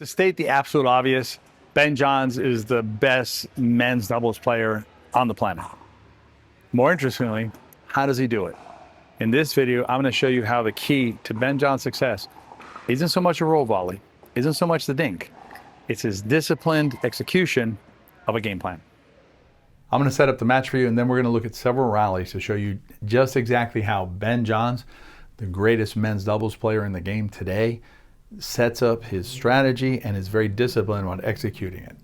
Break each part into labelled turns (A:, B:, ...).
A: To state the absolute obvious, Ben Johns is the best men's doubles player on the planet. More interestingly, how does he do it? In this video, I'm going to show you how the key to Ben Johns' success isn't so much a roll volley, isn't so much the dink. It's his disciplined execution of a game plan. I'm going to set up the match for you, and then we're going to look at several rallies to show you just exactly how Ben Johns, the greatest men's doubles player in the game today, sets up his strategy and is very disciplined on executing it.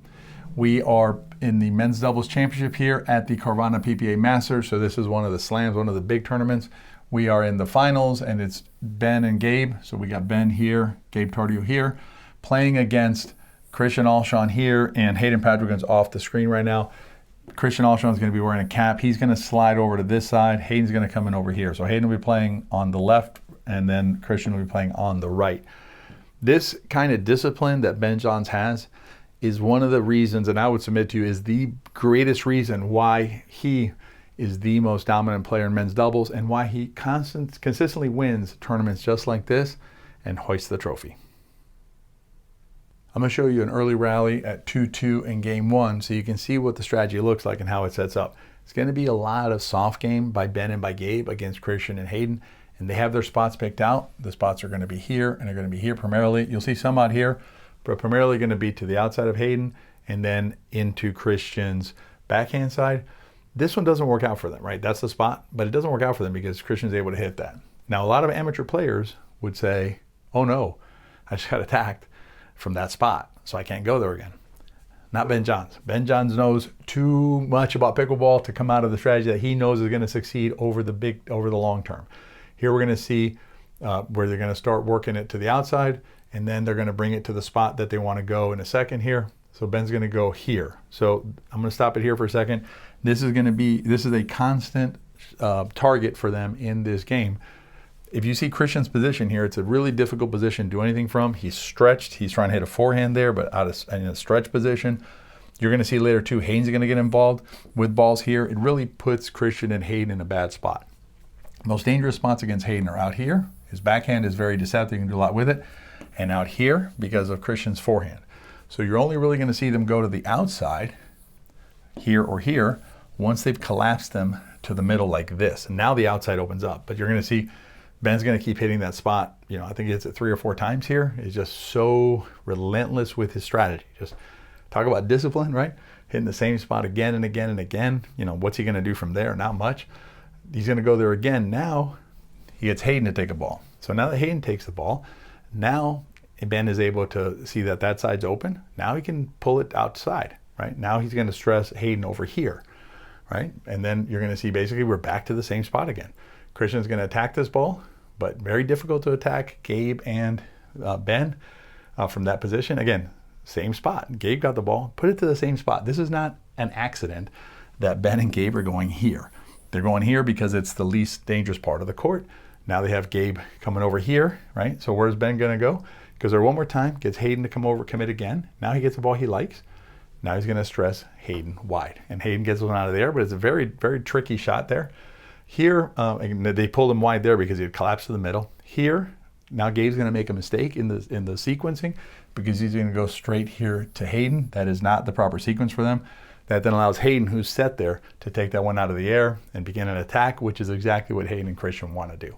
A: We are in the men's doubles championship here at the Carvana PPA Masters. So this is one of the slams, one of the big tournaments. We are in the finals, and it's Ben and Gabe. So we got Ben here, Gabe Tardio here, playing against Christian Alshon here, and Hayden Patrick's off the screen right now. Christian Alshon is going to be wearing a cap. He's going to slide over to this side. Hayden's going to come in over here. So Hayden will be playing on the left, and then Christian will be playing on the right. This kind of discipline that Ben Johns has is one of the reasons, and I would submit to you, is the greatest reason why he is the most dominant player in men's doubles and why he consistently wins tournaments just like this and hoists the trophy. I'm going to show you an early rally at 2-2 in game one so you can see what the strategy looks like and how it sets up. It's going to be a lot of soft game by Ben and by Gabe against Christian and Hayden. And they have their spots picked out. The spots are going to be here, and they're going to be here primarily. You'll see some out here, but primarily going to be to the outside of Hayden and then into Christian's backhand side. This one doesn't work out for them, right? That's the spot, but it doesn't work out for them because Christian's able to hit that. Now, a lot of amateur players would say, oh no, I just got attacked from that spot, so I can't go there again. Not Ben Johns. Ben Johns knows too much about pickleball to come out of the strategy that he knows is going to succeed over the long term. Here we're going to see where they're going to start working it to the outside, and then they're going to bring it to the spot that they want to go in a second here. So Ben's going to go here. So I'm going to stop it here for a second. This is a constant target for them in this game. If you see Christian's position here, it's a really difficult position to do anything from. He's stretched. He's trying to hit a forehand there, but in a stretch position. You're going to see later too, Hayden's going to get involved with balls here. It really puts Christian and Hayden in a bad spot. Most dangerous spots against Hayden are out here. His backhand is very deceptive. You can do a lot with it. And out here because of Christian's forehand. So you're only really going to see them go to the outside, here or here, once they've collapsed them to the middle like this. And now the outside opens up. But you're going to see Ben's going to keep hitting that spot. You know, I think he hits it 3 or 4 times here. He's just so relentless with his strategy. Just talk about discipline, right? Hitting the same spot again and again and again. You know, what's he going to do from there? Not much. He's going to go there again. Now he gets Hayden to take a ball. So now that Hayden takes the ball, now Ben is able to see that that side's open. Now he can pull it outside, right? Now he's going to stress Hayden over here, right? And then you're going to see basically we're back to the same spot again. Christian's going to attack this ball, but very difficult to attack Gabe and Ben from that position. Again, same spot. Gabe got the ball, put it to the same spot. This is not an accident that Ben and Gabe are going here. They're going here because it's the least dangerous part of the court. Now they have Gabe coming over here, right? So where's Ben going to go? Because there one more time, gets Hayden to come over, commit again. Now he gets the ball he likes. Now he's going to stress Hayden wide. And Hayden gets one out of there, but it's a very, very tricky shot there. Here, they pulled him wide there because he had collapsed to the middle. Here, now Gabe's going to make a mistake in the sequencing because he's going to go straight here to Hayden. That is not the proper sequence for them. That then allows Hayden, who's set there, to take that one out of the air and begin an attack, which is exactly what Hayden and Christian want to do.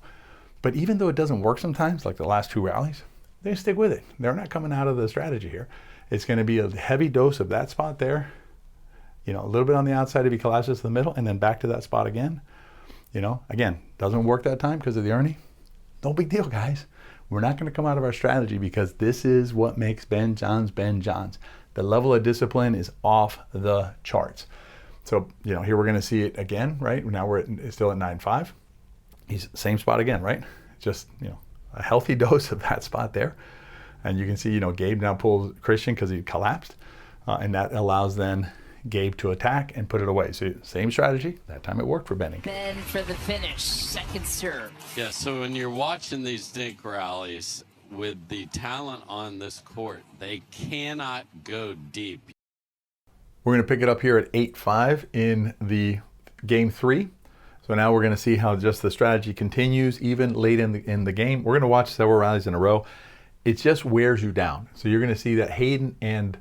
A: But even though it doesn't work sometimes, like the last 2 rallies, they stick with it. They're not coming out of the strategy here. It's going to be a heavy dose of that spot there, you know, a little bit on the outside if he collapses to the middle, and then back to that spot again. You know, again, doesn't work that time because of the Ernie. No big deal, guys. We're not going to come out of our strategy because this is what makes Ben Johns Ben Johns. The level of discipline is off the charts. So, you know, here we're going to see it again, right? Now we're still at 9-5. He's same spot again, right? Just, you know, a healthy dose of that spot there. And you can see, you know, Gabe now pulls Christian because he collapsed. And that allows then Gabe to attack and put it away. So same strategy. That time it worked for Benny.
B: Ben for the finish, second serve.
C: Yeah, so when you're watching these dink rallies, with the talent on this court, they cannot go deep.
A: We're going to pick it up here at 8-5 in the game 3. So now we're going to see how just the strategy continues even late in the game. We're going to watch several rallies in a row. it just wears you down. So you're going to see that Hayden and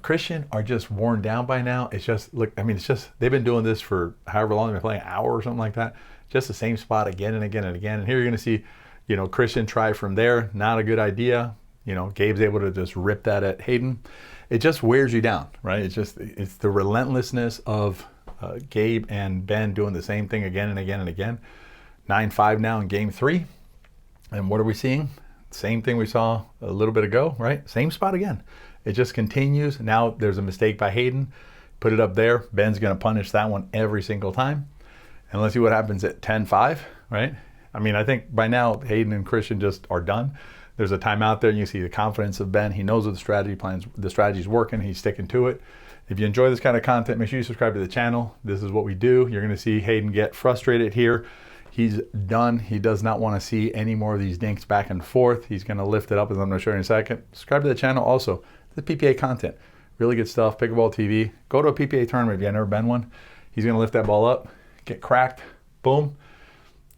A: Christian are just worn down by now. It's just, look, I mean, it's just, they've been doing this for however long they've been playing, an hour or something like that. Just the same spot again and again and again. And here you're going to see, you know, Christian try from there. Not a good idea. You know, Gabe's able to just rip that at Hayden. It just wears you down, right? It's the relentlessness of Gabe and Ben doing the same thing again and again and again. 9-5 now in game 3. And what are we seeing? Same thing we saw a little bit ago, right? Same spot again. It just continues. Now there's a mistake by Hayden. Put it up there. Ben's going to punish that one every single time. And let's see what happens at 10-5, right? I mean, I think by now Hayden and Christian just are done. There's a timeout there, and you see the confidence of Ben. He knows what the strategy's working. He's sticking to it. If you enjoy this kind of content, make sure you subscribe to the channel. This is what we do. You're going to see Hayden get frustrated here. He's done. He does not want to see any more of these dinks back and forth. He's going to lift it up, as I'm going to show you in a second. Subscribe to the channel also. The PPA content, really good stuff. Pickleball TV. Go to a PPA tournament if you've never been one. He's going to lift that ball up, get cracked, boom.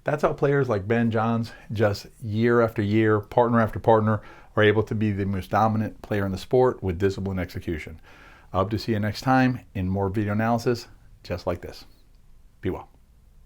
A: That's how players like Ben Johns, just year after year, partner after partner, are able to be the most dominant player in the sport with discipline and execution. I hope to see you next time in more video analysis just like this. Be well.